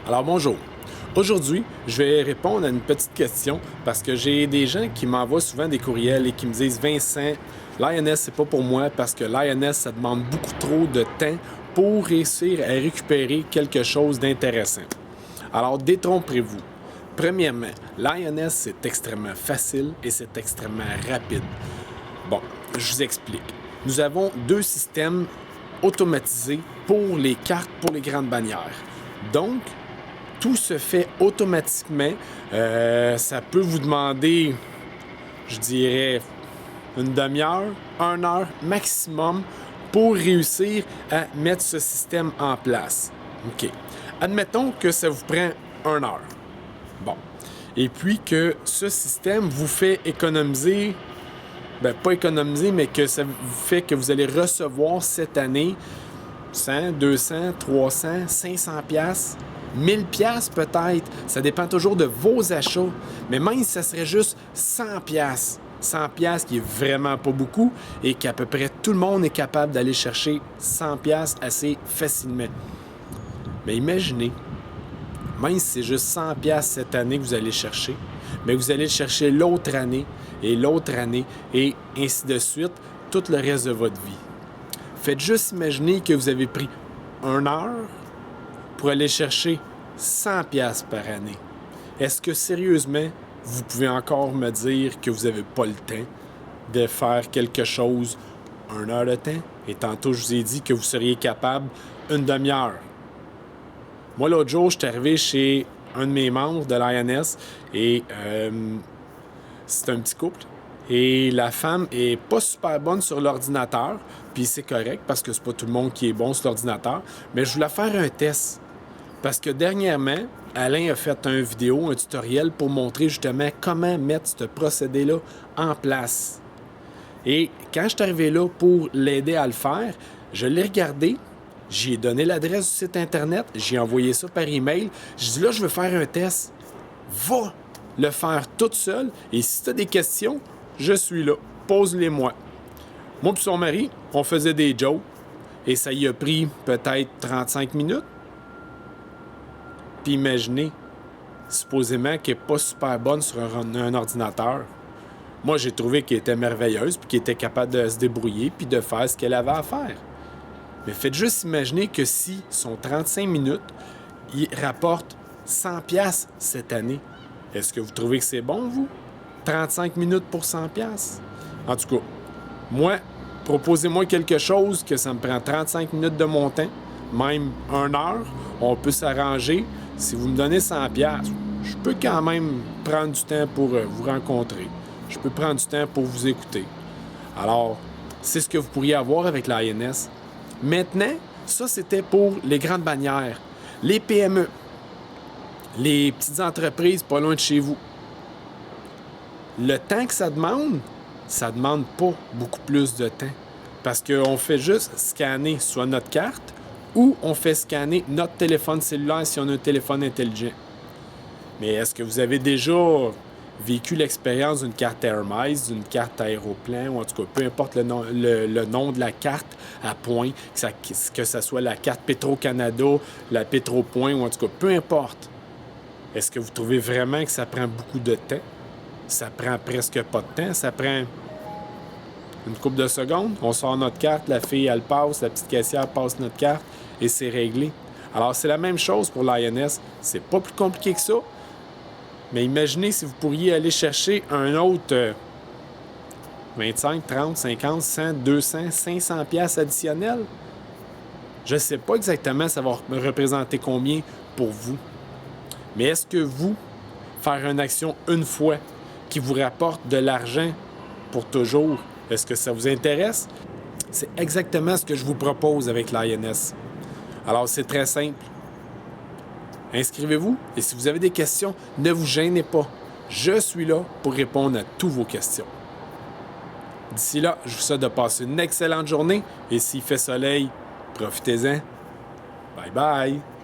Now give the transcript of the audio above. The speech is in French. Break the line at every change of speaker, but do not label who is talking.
Alors bonjour. Aujourd'hui, je vais répondre à une petite question parce que j'ai des gens qui m'envoient souvent des courriels et qui me disent Vincent, l'INS c'est pas pour moi parce que l'INS ça demande beaucoup trop de temps pour réussir à récupérer quelque chose d'intéressant. Alors détrompez-vous. Premièrement, l'INS c'est extrêmement facile et c'est extrêmement rapide. Bon, je vous explique. Nous avons deux systèmes automatisés pour les cartes pour les grandes bannières. Donc, tout se fait automatiquement. Ça peut vous demander, je dirais, une demi-heure, 1 heure maximum pour réussir à mettre ce système en place. OK. Admettons que ça vous prend 1 heure. Bon. Et puis que ce système vous fait économiser, pas économiser, mais que ça vous fait que vous allez recevoir cette année 100, 200, 300, 500 pièces, 1000 pièces peut-être, ça dépend toujours de vos achats. Mais même si ça serait juste 100 pièces, 100 pièces qui est vraiment pas beaucoup et qu'à peu près tout le monde est capable d'aller chercher 100 pièces assez facilement. Mais imaginez, même si c'est juste 100 pièces cette année que vous allez chercher, mais vous allez le chercher l'autre année et ainsi de suite tout le reste de votre vie. Faites juste imaginer que vous avez pris 1 heure pour aller chercher 100 pièces par année. Est-ce que sérieusement, vous pouvez encore me dire que vous n'avez pas le temps de faire quelque chose 1 heure de temps? Et tantôt, je vous ai dit que vous seriez capable une demi-heure. Moi, l'autre jour, je suis arrivé chez un de mes membres de l'INS et c'est un petit couple. Et la femme est pas super bonne sur l'ordinateur, puis c'est correct parce que c'est pas tout le monde qui est bon sur l'ordinateur, mais je voulais faire un test. Parce que dernièrement, Alain a fait une vidéo, un tutoriel pour montrer justement comment mettre ce procédé-là en place. Et quand je suis arrivé là pour l'aider à le faire, je l'ai regardé, j'ai donné l'adresse du site internet, j'ai envoyé ça par email, j'ai dit là, je veux faire un test. Va le faire toute seule et si tu as des questions, je suis là. Pose-les-moi. Moi et son mari, on faisait des jokes et ça y a pris peut-être 35 minutes. Puis imaginez, supposément qu'elle n'est pas super bonne sur un ordinateur. Moi, j'ai trouvé qu'elle était merveilleuse puis qu'elle était capable de se débrouiller puis de faire ce qu'elle avait à faire. Mais faites juste imaginer que si son 35 minutes, il rapporte 100 pièces cette année. Est-ce que vous trouvez que c'est bon, vous? 35 minutes pour 100 pièces. En tout cas, moi, proposez-moi quelque chose que ça me prend 35 minutes de mon temps, même 1 heure, on peut s'arranger. Si vous me donnez 100 pièces, je peux quand même prendre du temps pour vous rencontrer. Je peux prendre du temps pour vous écouter. Alors, c'est ce que vous pourriez avoir avec l'INS. Maintenant, ça, c'était pour les grandes bannières, les PME, les petites entreprises pas loin de chez vous. Le temps que ça demande pas beaucoup plus de temps. Parce qu'on fait juste scanner soit notre carte ou on fait scanner notre téléphone cellulaire si on a un téléphone intelligent. Mais est-ce que vous avez déjà vécu l'expérience d'une carte Hermès, d'une carte aéroplan, ou en tout cas, peu importe le nom de la carte à point, que ça soit la carte Petro-Canada, la Petro-Point, ou en tout cas, peu importe. Est-ce que vous trouvez vraiment que ça prend beaucoup de temps? Ça prend presque pas de temps. Ça prend une couple de secondes. On sort notre carte, la fille, elle passe, la petite caissière passe notre carte et c'est réglé. Alors, c'est la même chose pour l'INS. C'est pas plus compliqué que ça. Mais imaginez si vous pourriez aller chercher un autre 25, 30, 50, 100, 200, 500 pièces additionnelles. Je sais pas exactement ça va me représenter combien pour vous. Mais est-ce que vous, faire une action une fois qui vous rapporte de l'argent pour toujours, est-ce que ça vous intéresse? C'est exactement ce que je vous propose avec l'INS. Alors, c'est très simple. Inscrivez-vous et si vous avez des questions, ne vous gênez pas. Je suis là pour répondre à toutes vos questions. D'ici là, je vous souhaite de passer une excellente journée et s'il fait soleil, profitez-en. Bye bye!